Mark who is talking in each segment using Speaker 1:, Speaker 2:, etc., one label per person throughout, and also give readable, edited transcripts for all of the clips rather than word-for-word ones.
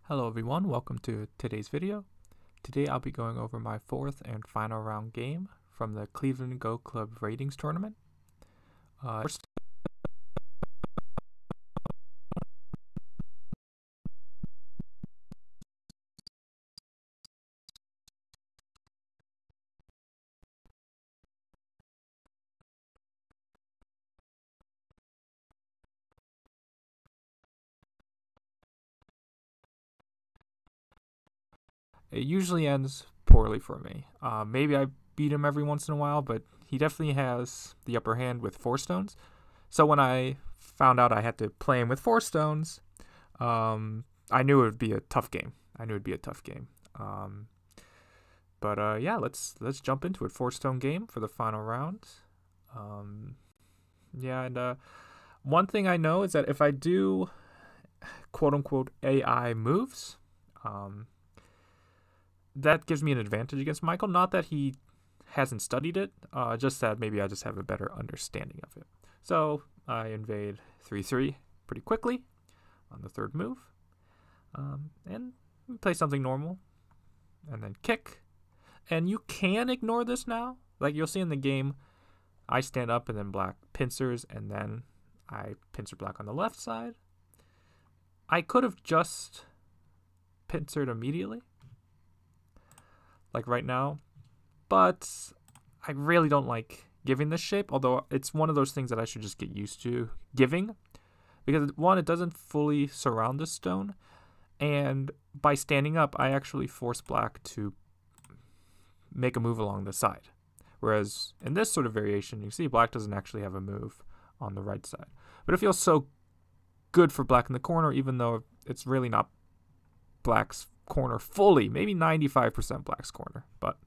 Speaker 1: Hello everyone, welcome to today's video. Today I'll be going over my fourth and final round game from the Cleveland Go Club ratings tournament. It usually ends poorly for me. Maybe I beat him every once in a while, but he definitely has the upper hand with 4 stones. So when I found out I had to play him with 4 stones, I knew it would be a tough game. Yeah, let's jump into it. 4-stone game for the final round. One thing I know is that if I do quote-unquote AI moves, that gives me an advantage against Michael. Not that he hasn't studied it, just that maybe I just have a better understanding of it. So I invade 3-3 pretty quickly on the 3rd move, and play something normal, and then kick. And you can ignore this now. Like you'll see in the game, I stand up and then black pincers, and then I pincer black on the left side. I could have just pincered immediately, like right now, but I really don't like giving this shape, although it's one of those things that I should just get used to giving, because one, it doesn't fully surround the stone, and by standing up, I actually force black to make a move along the side, whereas in this sort of variation, you see black doesn't actually have a move on the right side, but it feels so good for black in the corner, even though it's really not black's corner fully, maybe 95% black's corner. But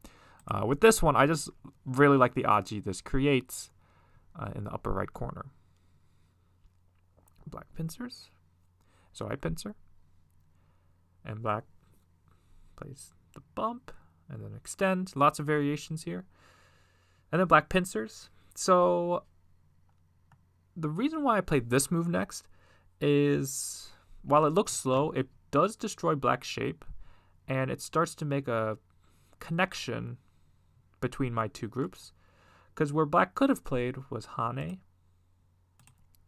Speaker 1: with this one, I just really like the Aji this creates in the upper right corner. Black pincers, so I pincer, and black plays the bump and then extend. Lots of variations here, and then black pincers. So the reason why I played this move next is, while it looks slow, it does destroy black's shape, and it starts to make a connection between my two groups, because where black could have played was Hane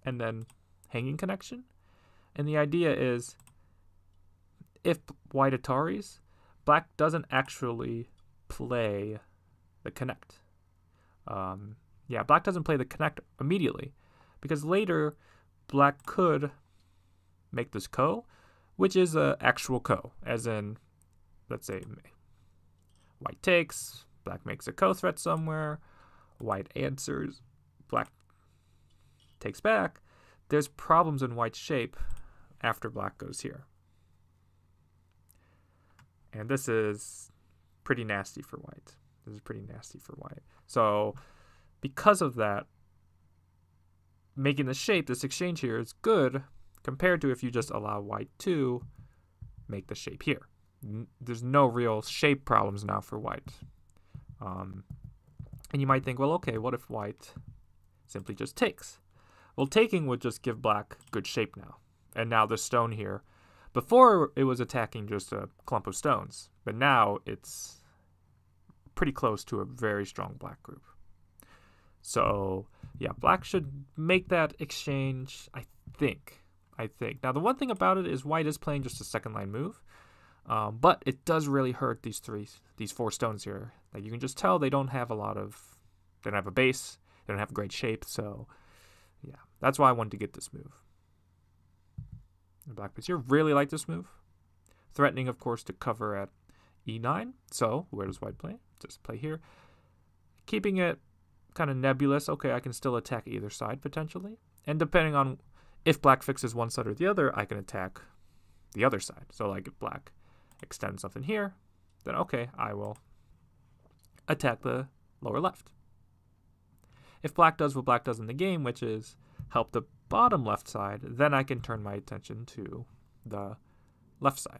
Speaker 1: and then hanging connection, and the idea is if white Ataris, black doesn't actually play the connect. Black doesn't play the connect immediately, because later black could make this ko, which is an actual ko, as in, let's say, white takes, black makes a ko threat somewhere, white answers, black takes back. There's problems in white's shape after black goes here. And this is pretty nasty for white. So because of that, making the shape, this exchange here, is good compared to if you just allow white to make the shape here. There's no real shape problems now for white. And you might think, well, okay, what if white simply just takes? Well, taking would just give black good shape now. And now the stone here, before it was attacking just a clump of stones, but now it's pretty close to a very strong black group. So yeah, black should make that exchange, I think. Now, the one thing about it is white is playing just a second line move, but it does really hurt these 4 stones here. Like you can just tell they don't have they don't have a base, they don't have a great shape. So yeah, that's why I wanted to get this move. The black piece here, really like this move. Threatening, of course, to cover at e9. So where does white play? Just play here. Keeping it kind of nebulous. Okay, I can still attack either side potentially. And depending on if black fixes one side or the other, I can attack the other side. So like if black extends something here, then okay, I will attack the lower left. If black does what black does in the game, which is help the bottom left side, then I can turn my attention to the left side.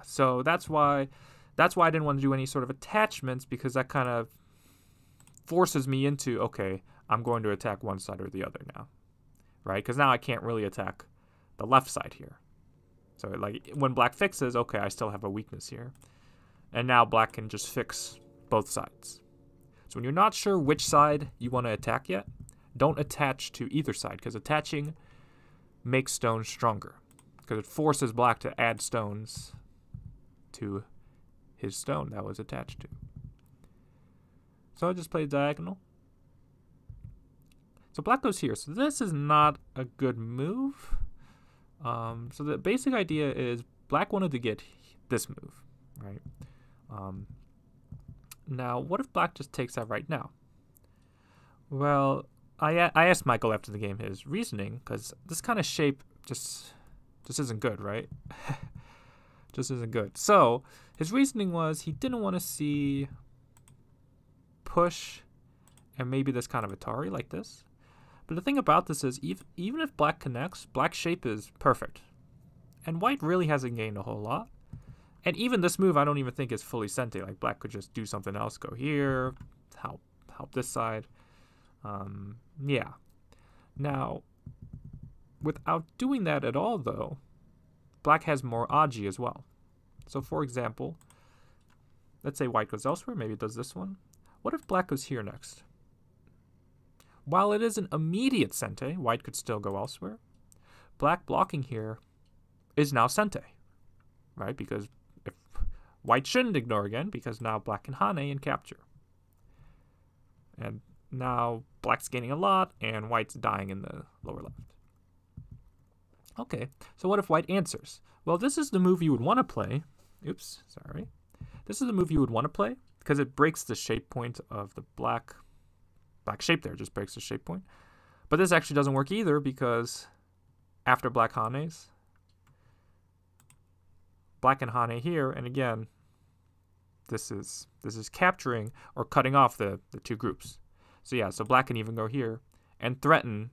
Speaker 1: So that's why I didn't want to do any sort of attachments, because that kind of forces me into, okay, I'm going to attack one side or the other now, right? Because now I can't really attack the left side here. So like when black fixes, okay, I still have a weakness here. And now black can just fix both sides. So when you're not sure which side you want to attack yet, don't attach to either side, because attaching makes stones stronger. Because it forces black to add stones to his stone that was attached to. So I just play diagonal. So black goes here. So this is not a good move. So the basic idea is black wanted to get this move, right? Now, what if black just takes that right now? Well, I asked Michael after the game his reasoning, because this kind of shape just isn't good, right? Just isn't good. So his reasoning was he didn't want to see push and maybe this kind of Atari like this. But the thing about this is even if black connects, black's shape is perfect. And white really hasn't gained a whole lot. And even this move I don't even think is fully sente. Like black could just do something else, go here, help this side. Yeah. Now, without doing that at all though, black has more agi as well. So for example, let's say white goes elsewhere, maybe it does this one. What if black goes here next? While it isn't immediate sente, white could still go elsewhere. Black blocking here is now sente, right? Because if white shouldn't ignore again, because now black can hane and capture. And now black's gaining a lot, and white's dying in the lower left. Okay, so what if white answers? Well, this is the move you would want to play. Oops, sorry. This is the move you would want to play, because it breaks the shape point of the black shape there, just breaks the shape point. But this actually doesn't work either, because after black hanes, black can hane here, and again, this is capturing or cutting off the two groups. So yeah, so black can even go here and threaten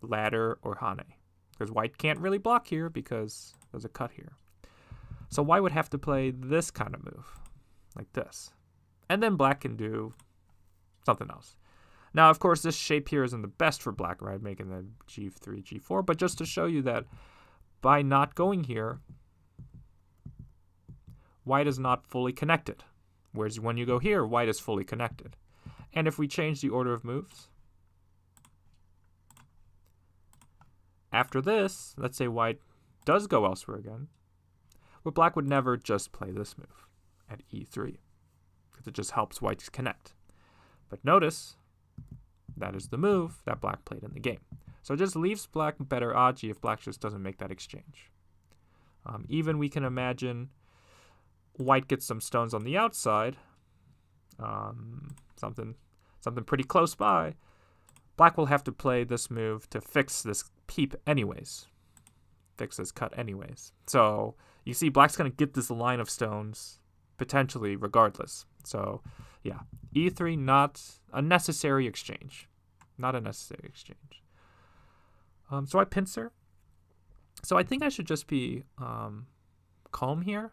Speaker 1: ladder or hane, because white can't really block here because there's a cut here. So white would have to play this kind of move, like this. And then black can do something else. Now, of course, this shape here isn't the best for black, right? Making the G3, G4. But just to show you that by not going here, white is not fully connected. Whereas when you go here, white is fully connected. And if we change the order of moves, after this, let's say white does go elsewhere again, well, black would never just play this move at E3, because it just helps white to connect. But notice, that is the move that black played in the game. So it just leaves black better agi if black just doesn't make that exchange. Even we can imagine white gets some stones on the outside, something pretty close by. Black will have to play this move to fix this peep anyways, fix this cut anyways. So you see black's going to get this line of stones potentially regardless. So yeah, E3, not a necessary exchange. Not a necessary exchange. So I pincer. So I think I should just be calm here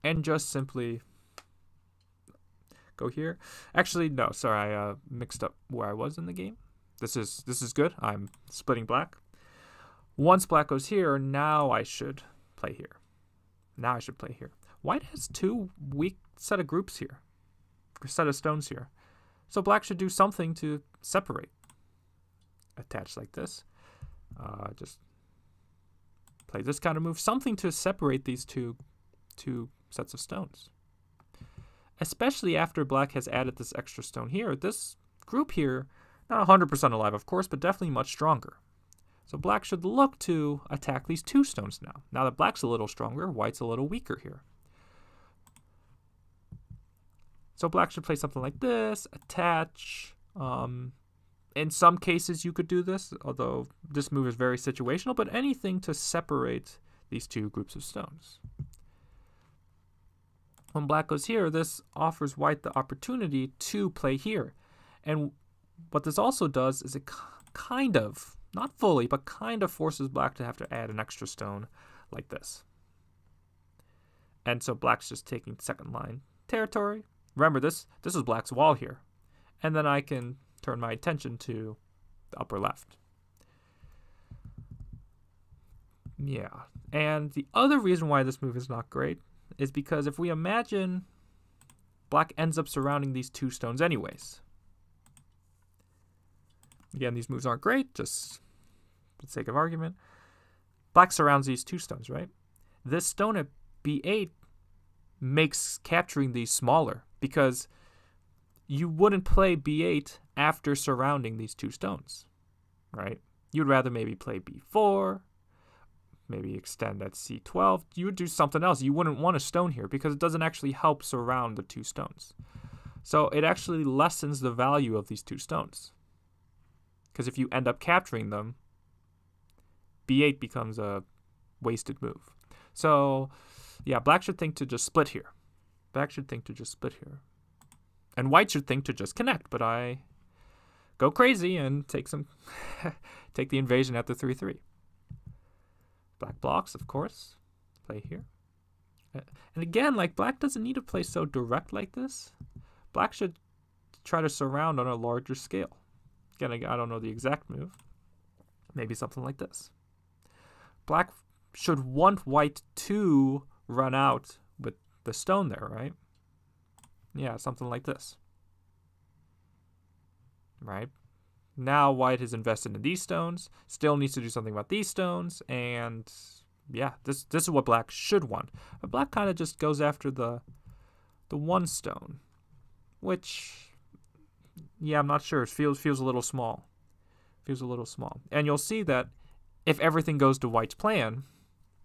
Speaker 1: and just simply go here. Actually, no, sorry, I mixed up where I was in the game. This is good. I'm splitting black. Once black goes here, now I should play here. Now I should play here. White has two weak set of groups here. Set of stones here. So black should do something to separate. Attach like this. Just play this kind of move. Something to separate these two sets of stones. Especially after black has added this extra stone here. This group here, not 100% alive, of course, but definitely much stronger. So black should look to attack these two stones now. Now that black's a little stronger, white's a little weaker here. So black should play something like this, attach. In some cases you could do this, although this move is very situational, but anything to separate these two groups of stones. When black goes here, this offers white the opportunity to play here. And what this also does is it kind of, not fully, but kind of forces black to have to add an extra stone like this. And so black's just taking second line territory. Remember, this is black's wall here. And then I can turn my attention to the upper left. Yeah. And the other reason why this move is not great is because if we imagine black ends up surrounding these 2 stones anyways. Again, these moves aren't great, just for the sake of argument. Black surrounds these 2 stones, right? This stone at b8 makes capturing these smaller because you wouldn't play b8 after surrounding these 2 stones, right? You'd rather maybe play b4, maybe extend at c12. You would do something else. You wouldn't want a stone here because it doesn't actually help surround the 2 stones. So it actually lessens the value of these 2 stones. Because if you end up capturing them, b8 becomes a wasted move. So, yeah, black should think to just split here. Black should think to just split here. And white should think to just connect, but I go crazy and take take the invasion at the 3-3. Black blocks, of course. Play here. And again, like, black doesn't need to play so direct like this. Black should try to surround on a larger scale. Again, I don't know the exact move. Maybe something like this. Black should want white to run out with the stone there, right? Yeah, something like this. Right? Now white has invested in these stones, still needs to do something about these stones, and yeah, this is what black should want. But black kind of just goes after the 1 stone, which, yeah, I'm not sure. It feels a little small. Feels a little small. And you'll see that if everything goes to white's plan,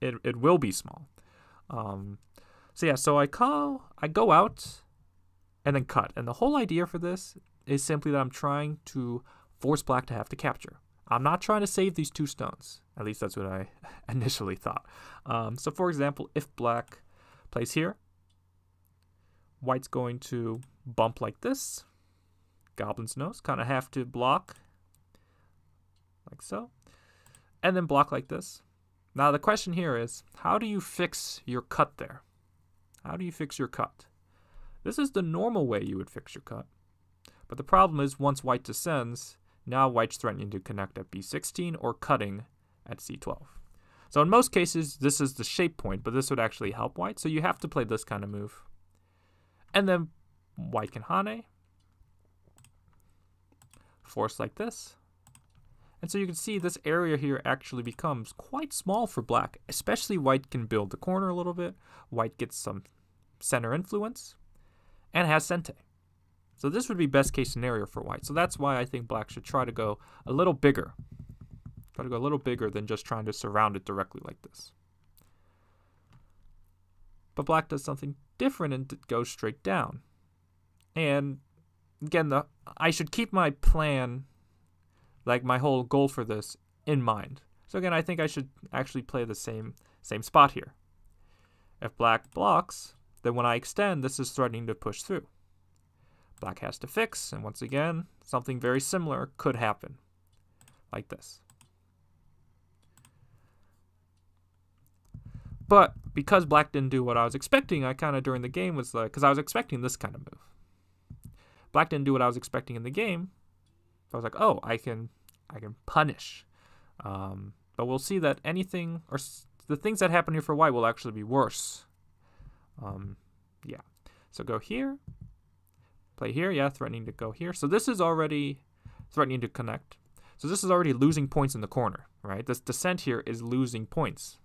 Speaker 1: it will be small. So yeah, so I go out and then cut. And the whole idea for this is simply that I'm trying to force black to have to capture. I'm not trying to save these 2 stones. At least that's what I initially thought. So for example, if black plays here, white's going to bump like this. Goblin's nose, kind of have to block like so. And then block like this. Now the question here is, how do you fix your cut there? How do you fix your cut? This is the normal way you would fix your cut. But the problem is once white descends, now white's threatening to connect at b16 or cutting at c12. So in most cases, this is the shape point, but this would actually help white. So you have to play this kind of move. And then white can hane. Force like this. And so you can see this area here actually becomes quite small for black, especially white can build the corner a little bit. White gets some center influence and has sente. So this would be best case scenario for white. So that's why I think black should try to go a little bigger. Try to go a little bigger than just trying to surround it directly like this. But black does something different and goes straight down. And again, I should keep my plan, like my whole goal for this, in mind. So again, I think I should actually play the same spot here. If black blocks, then when I extend, this is threatening to push through. Black has to fix, and once again, something very similar could happen, like this. But because black didn't do what I was expecting, I kind of during the game was like, because I was expecting this kind of move. Black didn't do what I was expecting in the game. I was like, oh, I can punish. But we'll see that anything, or the things that happen here for white will actually be worse. Yeah. So go here. Play here. Yeah, threatening to go here. So this is already threatening to connect. So this is already losing points in the corner, right? This descent here is losing points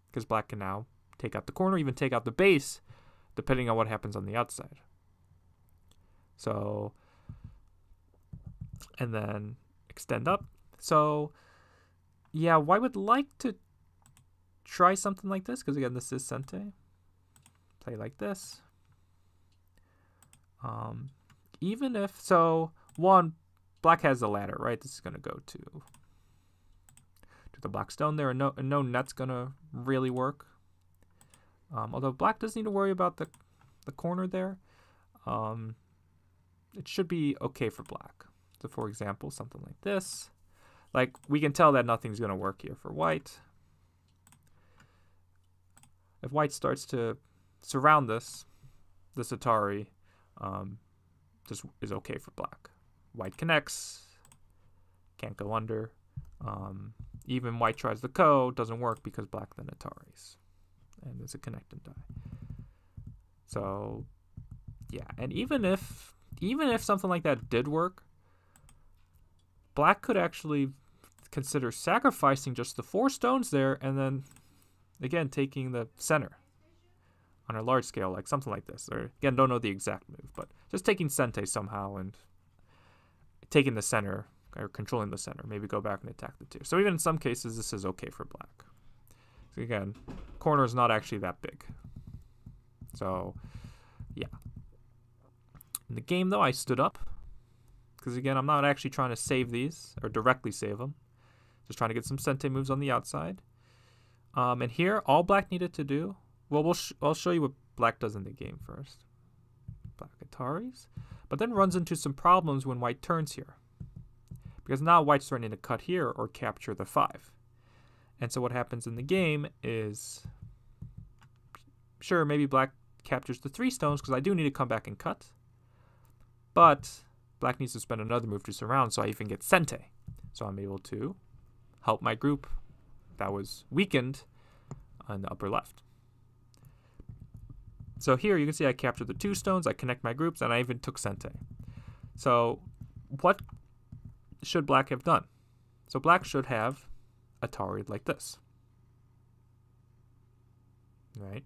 Speaker 1: because black can now take out the corner, even take out the base, depending on what happens on the outside. So, and then extend up. So, yeah, white would like to try something like this because, again, this is sente. Play like this. Even if, so, one, black has the ladder, right? This is going to go to the black stone there, and no net's going to really work. Although black does need to worry about the corner there. It should be okay for black. So, for example, something like this. Like, we can tell that nothing's going to work here for white. If white starts to surround this Atari just is okay for black. White connects, can't go under. Even white tries the ko, doesn't work because black then Ataris. And it's a connected die. So, yeah. And even if something like that did work, black could actually consider sacrificing just the 4 stones there and then, again, taking the center on a large scale, like something like this. Or, again, don't know the exact move, but just taking Sente somehow and taking the center, or controlling the center. Maybe go back and attack the 2. So even in some cases, this is okay for black. So again, corner is not actually that big. So, yeah. In the game, though, I stood up. Because, again, I'm not actually trying to save these, or directly save them. Just trying to get some Sente moves on the outside. And here, all black needed to do... Well, I'll show you what black does in the game first. Black Ataris. But then runs into some problems when white turns here. Because now white's threatening to cut here or capture the 5. And so what happens in the game is... Sure, maybe black captures the 3 stones because I do need to come back and cut. But black needs to spend another move to surround, so I even get Sente. So I'm able to help my group that was weakened on the upper left. So here you can see I captured the 2 stones, I connect my groups, and I even took Sente. So what should black have done? So black should have Atari'd like this. Right?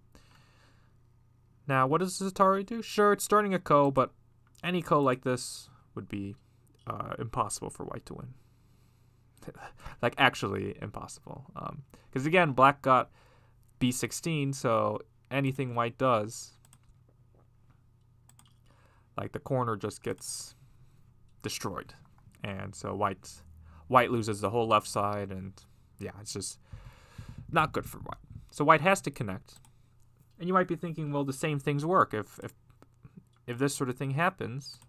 Speaker 1: Now, what does this Atari do? Sure, it's starting a ko, but any ko like this would be impossible for white to win. Like, actually impossible. Because, again, black got b16, so anything white does, like, the corner just gets destroyed. And so white loses the whole left side, and, yeah, it's just not good for white. So white has to connect. And you might be thinking, well, the same things work. If this sort of thing happens,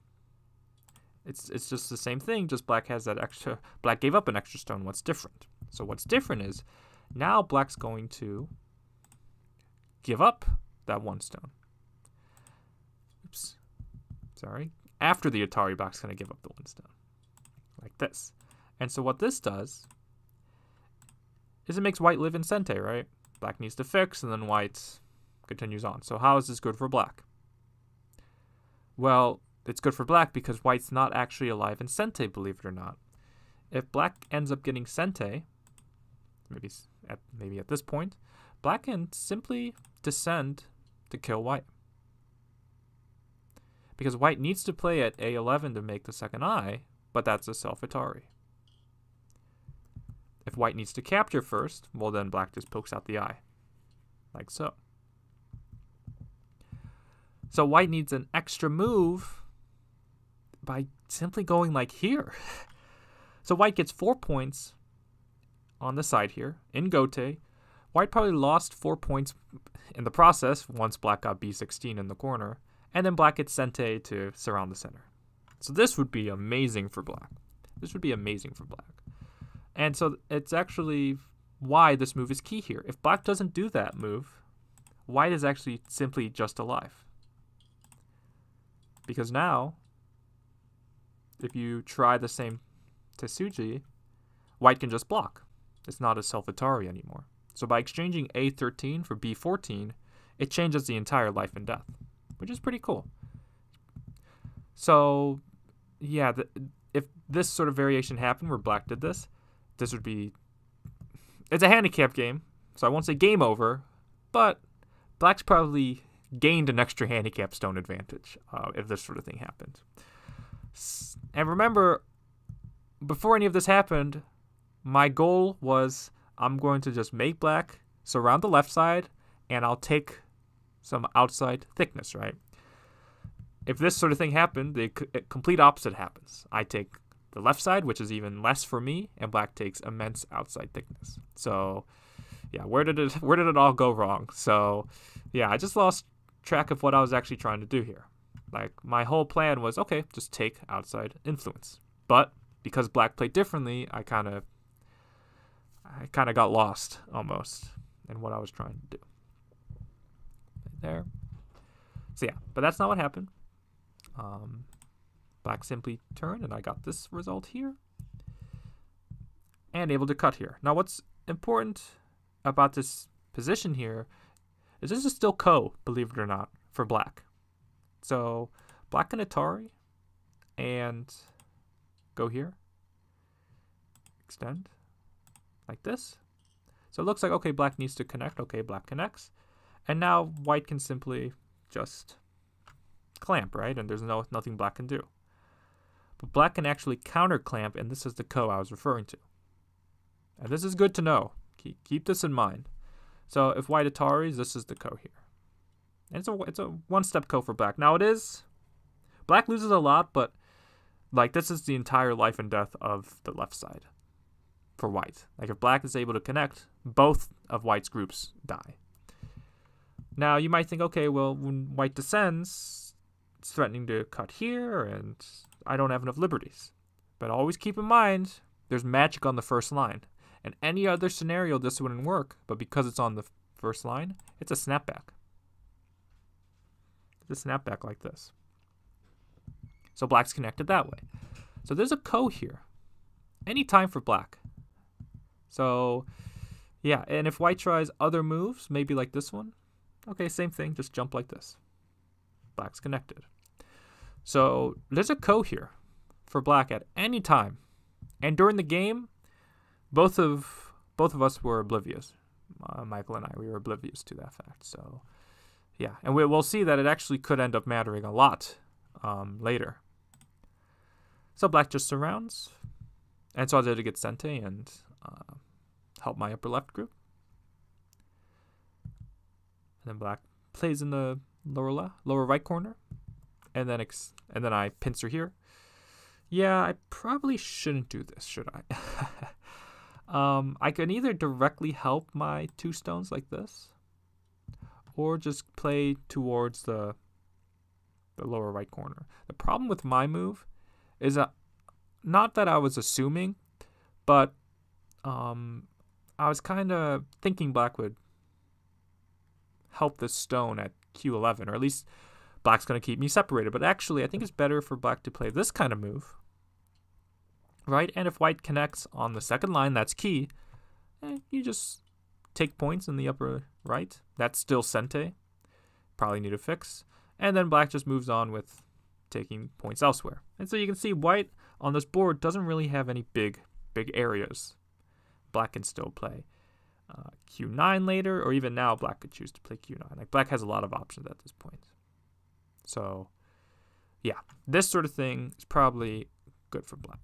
Speaker 1: it's just the same thing, just black has that extra... Black gave up an extra stone. What's different? So what's different is now black's going to give up that 1 stone. Oops. Sorry. After the Atari box, going to give up the 1 stone. Like this. And so what this does is it makes white live in Sente, right? Black needs to fix, and then white continues on. So how is this good for black? Well, it's good for black because white's not actually alive in Sente, believe it or not. If black ends up getting Sente, maybe at this point, black can simply descend to kill white. Because white needs to play at A11 to make the second eye, but that's a self-Atari. If white needs to capture first, well then black just pokes out the eye. Like so. So white needs an extra move by simply going like here. So white gets 4 points on the side here in Gote. White probably lost 4 points in the process once black got b16 in the corner. And then black gets Sente to surround the center. So this would be amazing for black. This would be amazing for black. And so it's actually why this move is key here. If black doesn't do that move, white is actually simply just alive. Because now, if you try the same Tetsuji, white can just block. It's not a self-Atari anymore. So by exchanging A13 for B14, it changes the entire life and death, which is pretty cool. So, yeah, if this sort of variation happened where black did this, this would be... It's a handicap game, so I won't say game over, but black's probably gained an extra handicap stone advantage if this sort of thing happened. And remember, before any of this happened, my goal was I'm going to just make black surround the left side, and I'll take some outside thickness, right? If this sort of thing happened, the complete opposite happens. I take the left side, which is even less for me, and black takes immense outside thickness. So, yeah, where did it all go wrong? So, yeah, I just lost track of what I was actually trying to do here. Like, my whole plan was, okay, just take outside influence. But because black played differently, I kind of got lost almost in what I was trying to do. Right there. So yeah, but that's not what happened. Black simply turned, and I got this result here. and able to cut here. Now what's important about this position here is this is still ko, believe it or not, for black. So black can Atari and go here, extend like this. So it looks like, okay, black needs to connect. Okay, black connects. And now white can simply just clamp, right? And there's nothing black can do. But black can actually counter clamp, and this is the ko I was referring to. And this is good to know. Keep this in mind. So if white Ataris, this is the ko here. And it's a one-step ko for black. Now it is, black loses a lot, but like this is the entire life and death of the left side for white. Like if black is able to connect, both of white's groups die. Now you might think, okay, well, when white descends, it's threatening to cut here, and I don't have enough liberties. But always keep in mind, there's magic on the first line. In any other scenario, this wouldn't work, but because it's on the first line, it's a snapback. It's a snapback like this. So black's connected that way. So there's a ko here. Any time for black. So, yeah, and if white tries other moves, maybe like this one, okay, same thing, just jump like this. Black's connected. So there's a ko here for black at any time. And during the game, both of us were oblivious. Michael and I, we were oblivious to that fact. So, yeah, and we'll see that it actually could end up mattering a lot later. So black just surrounds. And so I did to get Sente and help my upper left group. And then black plays in the lower right corner. And then I pincer here. Yeah, I probably shouldn't do this, should I? I can either directly help my two stones like this, or just play towards the lower right corner. The problem with my move is not that I was assuming, but I was kind of thinking black would help this stone at Q11, or at least black's going to keep me separated. But actually, I think it's better for black to play this kind of move, right? And if white connects on the second line, that's key. You just take points in the upper right. That's still Sente. Probably need to fix. And then black just moves on with taking points elsewhere. And so you can see white on this board doesn't really have any big areas. Black can still play Q9 later, or even now black could choose to play Q9. Like black has a lot of options at this point. So, yeah, this sort of thing is probably good for black.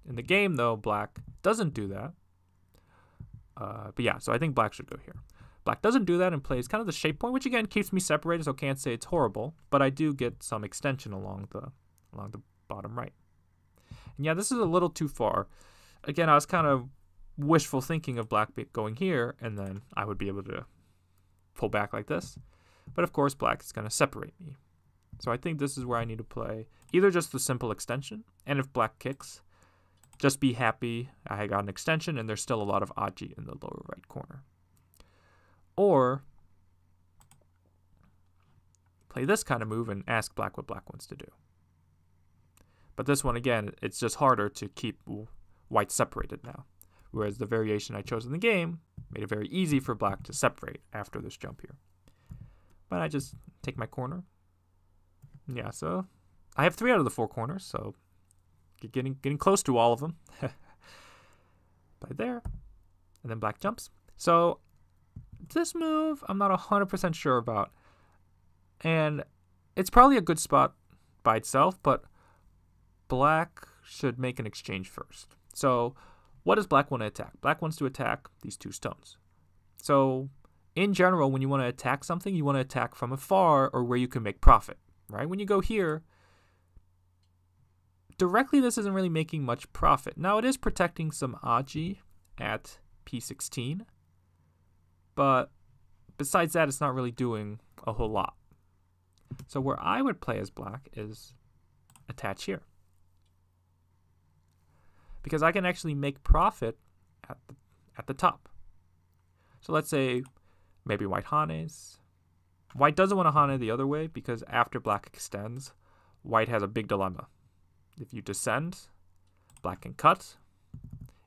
Speaker 1: In the game, though, black doesn't do that. But yeah, so I think black should go here. Black doesn't do that and plays kind of the shape point, which again keeps me separated, so can't say it's horrible, but I do get some extension along the bottom right. And yeah, this is a little too far. Again, I was kind of wishful thinking of black going here, and then I would be able to pull back like this. But of course, black is going to separate me. So I think this is where I need to play either just the simple extension, and if black kicks, just be happy I got an extension and there's still a lot of Aji in the lower right corner. Or play this kind of move and ask black what black wants to do. But this one, again, it's just harder to keep white separated now. Whereas the variation I chose in the game made it very easy for black to separate after this jump here. But I just take my corner. Yeah, so I have 3 out of the 4 corners, so getting close to all of them. Play there. And then black jumps. So this move I'm not 100% sure about. And it's probably a good spot by itself, but black should make an exchange first. So what does black want to attack? Black wants to attack these 2 stones. So in general, when you want to attack something, you want to attack from afar or where you can make profit, right? When you go here, directly this isn't really making much profit. Now it is protecting some Aji at P16, but besides that, it's not really doing a whole lot. So where I would play as black is attach here, because I can actually make profit at the top. So let's say maybe white hanes. White doesn't want to hane the other way because after black extends, white has a big dilemma. If you descend, black can cut,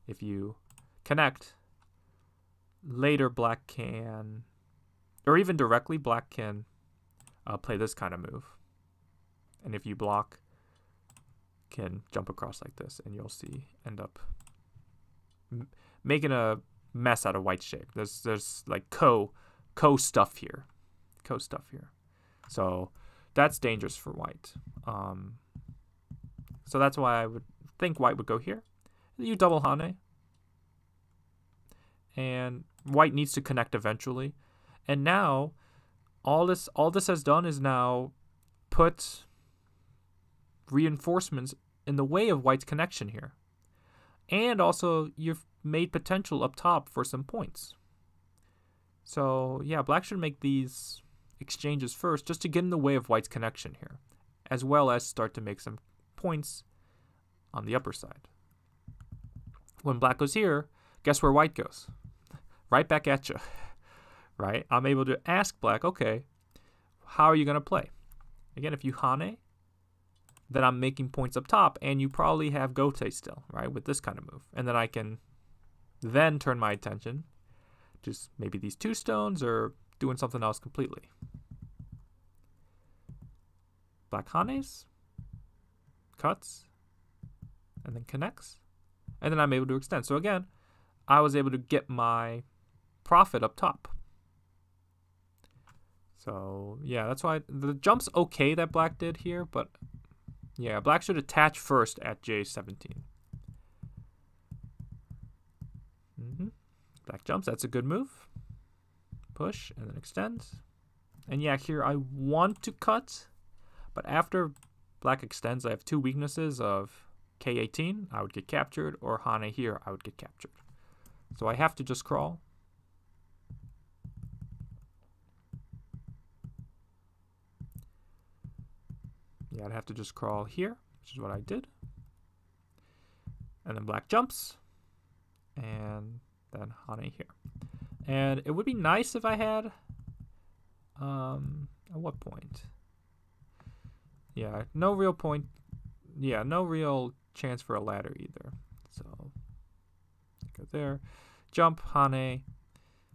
Speaker 1: if you connect, later black can, or even directly black can play this kind of move. And if you block, can jump across like this, and you'll see end up making a mess out of white's shape. There's like co stuff here. So that's dangerous for white. So that's why I would think white would go here. You double Hane. And white needs to connect eventually. And now all this has done is now put reinforcements in the way of white's connection here. And also you've made potential up top for some points. So yeah, black should make these exchanges first just to get in the way of white's connection here, as well as start to make some points on the upper side. When black goes here, guess where white goes? Right back at you, right? I'm able to ask black, okay, how are you going to play? Again, if you Hane, then I'm making points up top, and you probably have Gote still, right, with this kind of move. And then I can then turn my attention to maybe these two stones or doing something else completely. Black Hanes, cuts, and then connects. And then I'm able to extend. So again, I was able to get my profit up top. So yeah, that's why the jump's okay that black did here, but yeah, black should attach first at J17. Black jumps, that's a good move. Push and then extends. And yeah, here I want to cut, but after black extends, I have two weaknesses of K18, I would get captured, or Hane here, I would get captured. So I have to just crawl. Yeah, I'd have to just crawl here, which is what I did. And then black jumps, and then Hane here. And it would be nice if I had, at what point? Yeah, no real point. Yeah, no real chance for a ladder either. So go there, jump, Hane,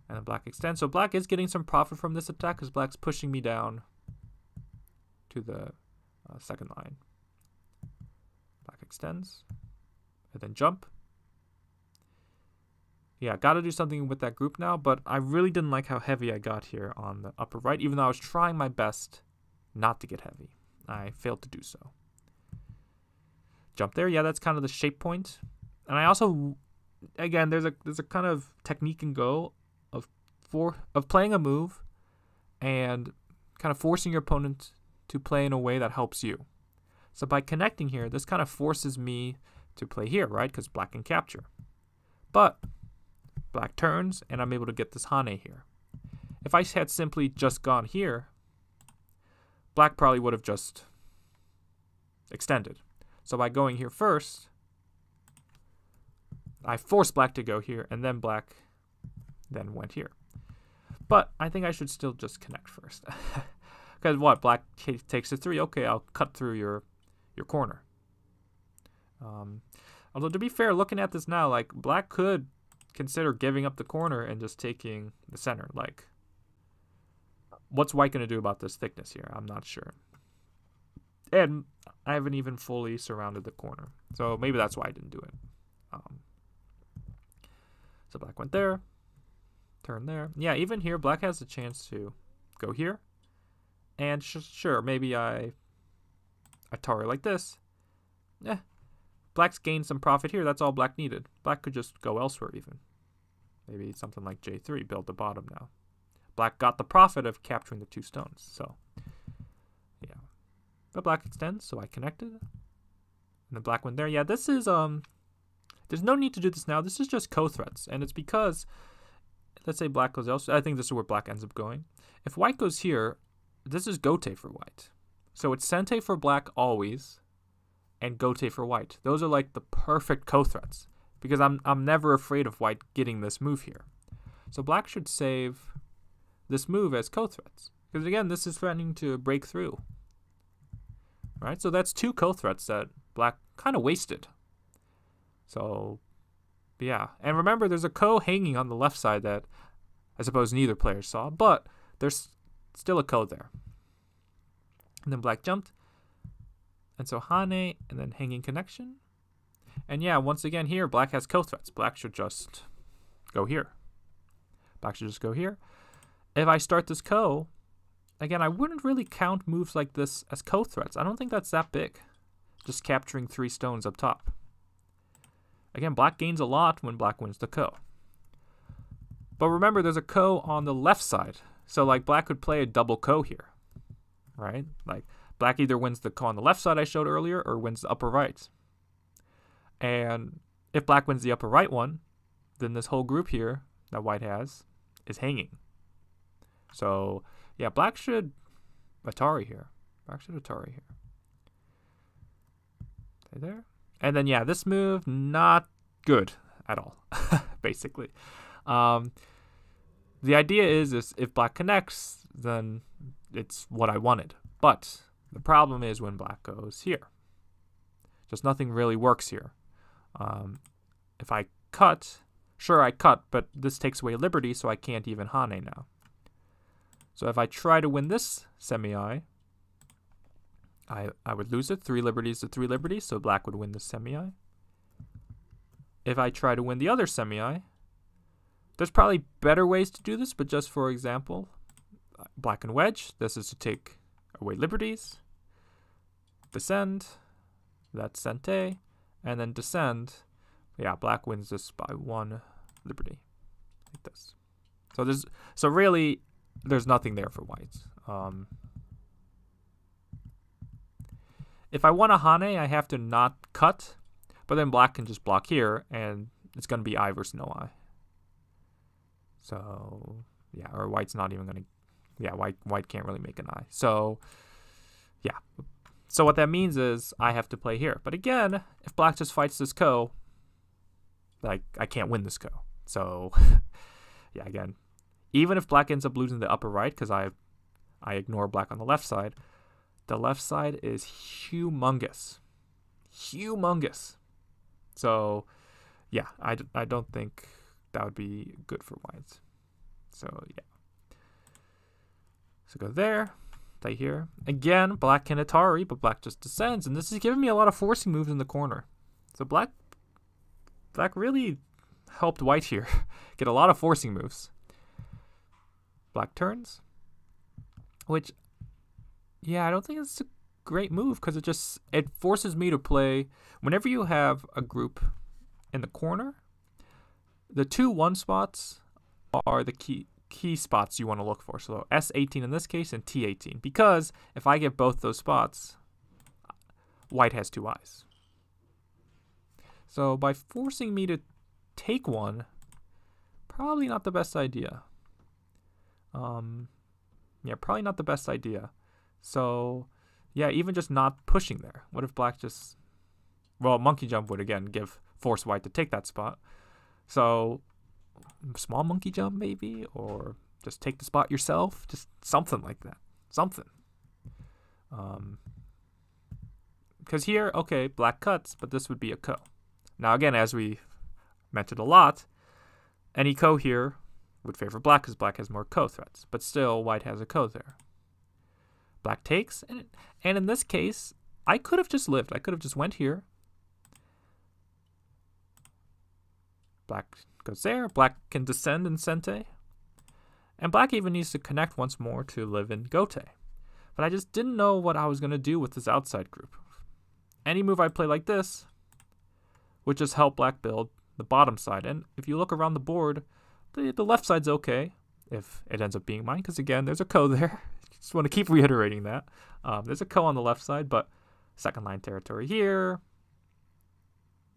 Speaker 1: and then black extends. So black is getting some profit from this attack because black's pushing me down to the second line. Black extends, and then jump. Yeah, got to do something with that group now, but I really didn't like how heavy I got here on the upper right, even though I was trying my best not to get heavy. I failed to do so. Jump there, yeah, that's kind of the shape point. And I also, again, there's a kind of technique and go of playing a move and kind of forcing your opponent to play in a way that helps you. So by connecting here, this kind of forces me to play here, right? Because black can capture. But black turns, and I'm able to get this Hane here. If I had simply just gone here, black probably would have just extended. So by going here first, I forced black to go here, and then black then went here. But I think I should still just connect first. Because what? Black takes a 3. Okay, I'll cut through your corner. Although to be fair, looking at this now, like black could consider giving up the corner and just taking the center. Like, what's white going to do about this thickness here? I'm not sure. And I haven't even fully surrounded the corner. So maybe that's why I didn't do it. So black went there. Turn there. Yeah, even here, black has a chance to go here. And sure, maybe I target like this. Black's gained some profit here. That's all black needed. Black could just go elsewhere even. Maybe something like J3, build the bottom now. Black got the profit of capturing the 2 stones. So, yeah. But black extends, so I connected. And then black went there. Yeah, this is, there's no need to do this now. This is just co-threats. And it's because, let's say black goes elsewhere. I think this is where black ends up going. If white goes here, this is Gote for white. So it's Sente for black always, and Gote for white. Those are like the perfect co-threats because I'm never afraid of white getting this move here. So black should save this move as co-threats because again, this is threatening to break through. Right? So that's 2 co-threats that black kind of wasted. So yeah. And remember, there's a ko hanging on the left side that I suppose neither player saw, but there's still a ko there. And then black jumped. And so hane, and then hanging connection. And yeah, once again here, black has ko threats. Black should just go here. Black should just go here. If I start this ko, again, I wouldn't really count moves like this as ko threats. I don't think that's that big. Just capturing 3 stones up top. Again, black gains a lot when black wins the ko. But remember, there's a ko on the left side. So like black could play a double ko here. Right? Like black either wins the ko on the left side I showed earlier or wins the upper right. And if black wins the upper right one, then this whole group here that white has is hanging. So yeah, black should Atari here. Black should Atari here. Stay there. And then yeah, this move, not good at all, basically. The idea is if black connects, then it's what I wanted. But the problem is when black goes here. Just nothing really works here. If I cut, sure I cut, but this takes away liberty, so I can't even hane now. So if I try to win this semi-I, I would lose it. 3 liberties to 3 liberties, so black would win the semi-I. If I try to win the other semi-I, there's probably better ways to do this, but just for example, black and wedge, this is to take away liberties, descend, that's sente, and then descend. Yeah, black wins this by 1 liberty, like this. So really, there's nothing there for whites. If I want a hane, I have to not cut, but then black can just block here, and it's going to be I versus no I. So yeah, or white's not even going to. Yeah, white can't really make an I. So yeah. So what that means is I have to play here. But again, if black just fights this ko, like I can't win this ko. So yeah, again, even if black ends up losing the upper right because I ignore black on the left side is humongous. Humongous. So yeah, I don't think that would be good for whites. So yeah. So go there. Play here. Again, black can Atari, but black just descends, and this is giving me a lot of forcing moves in the corner. So black really helped white here get a lot of forcing moves. Black turns, which, yeah, I don't think it's a great move because it forces me to play. Whenever you have a group in the corner, the 2-1 spots are the key spots you want to look for. So S18 in this case and T18, because if I get both those spots, white has 2 eyes. So by forcing me to take one, probably not the best idea. Yeah, probably not the best idea. So yeah, even just not pushing there. What if black just, well, monkey jump would again force white to take that spot. So small monkey jump maybe, or just take the spot yourself, just something like that, something. Because here, okay, black cuts, but this would be a ko. Now again, as we mentioned a lot, any ko here would favor black because black has more ko threats, but still white has a ko there. Black takes, and in this case, I could have just lived. I could have just went here. Black goes there. Black can descend in sente. And black even needs to connect once more to live in gote. But I just didn't know what I was going to do with this outside group. Any move I play like this would just help black build the bottom side. And if you look around the board, the left side's okay if it ends up being mine. Because again, there's a ko there. Just want to keep reiterating that. There's a ko on the left side, but second line territory here.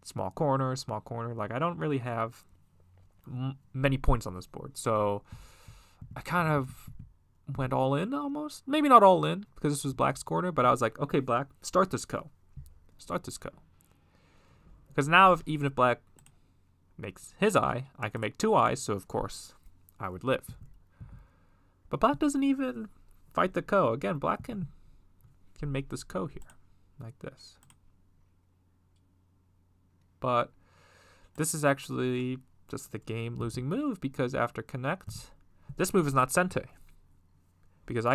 Speaker 1: Small corner. Like, I don't really have many points on this board. So I kind of went all in almost. Maybe not all in because this was black's corner, but I was like, okay, black, start this ko. Because now even if black makes his eye, I can make 2 eyes, so of course I would live. But black doesn't even fight the ko. Again, black can make this ko here, like this. But this is actually just the game losing move, because after connect, this move is not sente. Because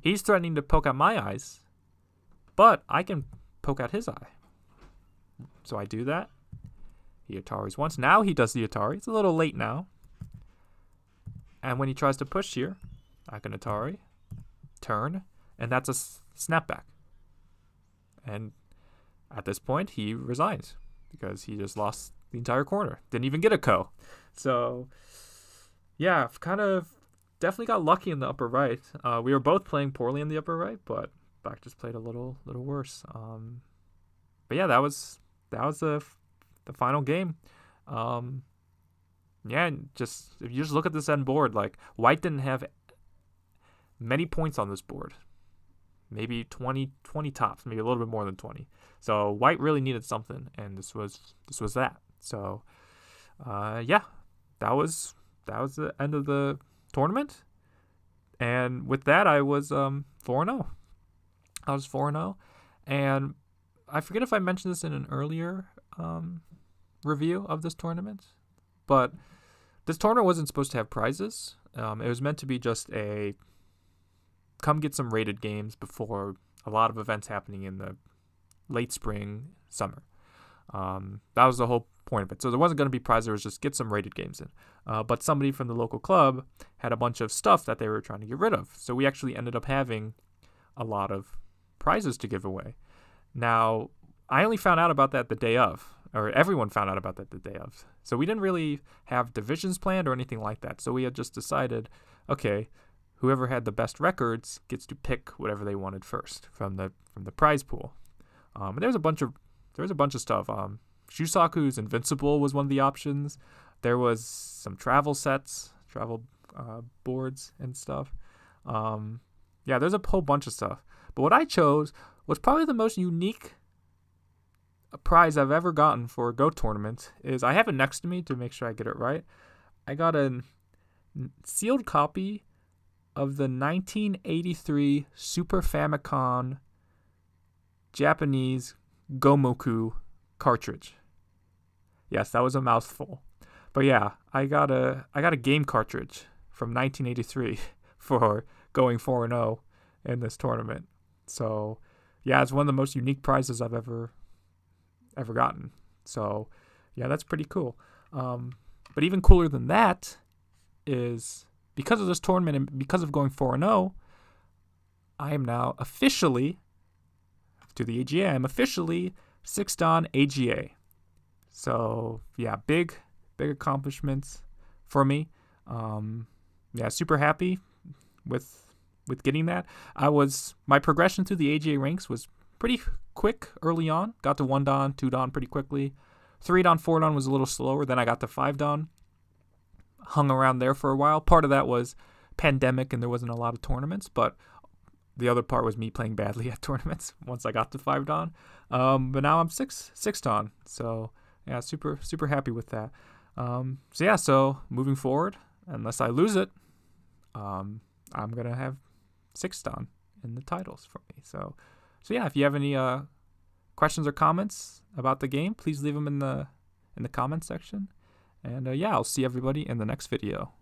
Speaker 1: he's threatening to poke out my eyes, but I can poke out his eye. So I do that. He Ataris once. Now he does the Atari. It's a little late now. And when he tries to push here, I can Atari, turn, and that's a snapback. And at this point, he resigns because he just lost the entire corner. Didn't even get a ko. So, yeah, definitely got lucky in the upper right. We were both playing poorly in the upper right, but Black just played a little worse. But yeah, that was the final game. Yeah, if you just look at this end board, like, White didn't have many points on this board. Maybe 20 tops, maybe a little bit more than 20. So White really needed something, and this was that. So yeah, that was the end of the tournament. And with that, I was 4-0. I was 4-0, and I forget if I mentioned this in an earlier review of this tournament, but this tournament wasn't supposed to have prizes. It was meant to be just a come get some rated games before a lot of events happening in the late spring, summer. That was the whole point of it. So there wasn't going to be prizes. It was just get some rated games in. But somebody from the local club had a bunch of stuff that they were trying to get rid of. So we actually ended up having a lot of prizes to give away. Now, I only found out about that the day of, or everyone found out about that the day of. So we didn't really have divisions planned or anything like that. So we had just decided, okay, whoever had the best records gets to pick whatever they wanted first from the prize pool. And there was a bunch of stuff. Shusaku's Invincible was one of the options. There was some travel sets, travel boards and stuff. Yeah, there's a whole bunch of stuff. But what I chose was probably the most unique prize I've ever gotten for a Go tournament. Is I have it next to me to make sure I get it right. I got a sealed copy of the 1983 Super Famicom Japanese Gomoku cartridge. Yes, that was a mouthful. But yeah, I got a game cartridge from 1983 for going 4-0 in this tournament. So yeah, it's one of the most unique prizes I've ever gotten. So yeah, that's pretty cool. But even cooler than that is, because of this tournament and because of going 4-0, I am now officially, to the AGA, I'm officially 6th Dan AGA. So yeah, big accomplishments for me. Yeah, super happy with getting that. My progression through the AGA ranks was pretty quick early on. Got to 1 Dan, 2 Dan pretty quickly. 3 Dan, 4 Dan was a little slower. Then I got to 5 Dan. Hung around there for a while. Part of that was pandemic and there wasn't a lot of tournaments, but the other part was me playing badly at tournaments once I got to 5 Dan. But now I'm 6 Dan. So yeah, super happy with that. So moving forward, unless I lose it, I'm gonna have 6 Dan in the titles for me. So yeah, if you have any questions or comments about the game, please leave them in the comments section. And yeah, I'll see everybody in the next video.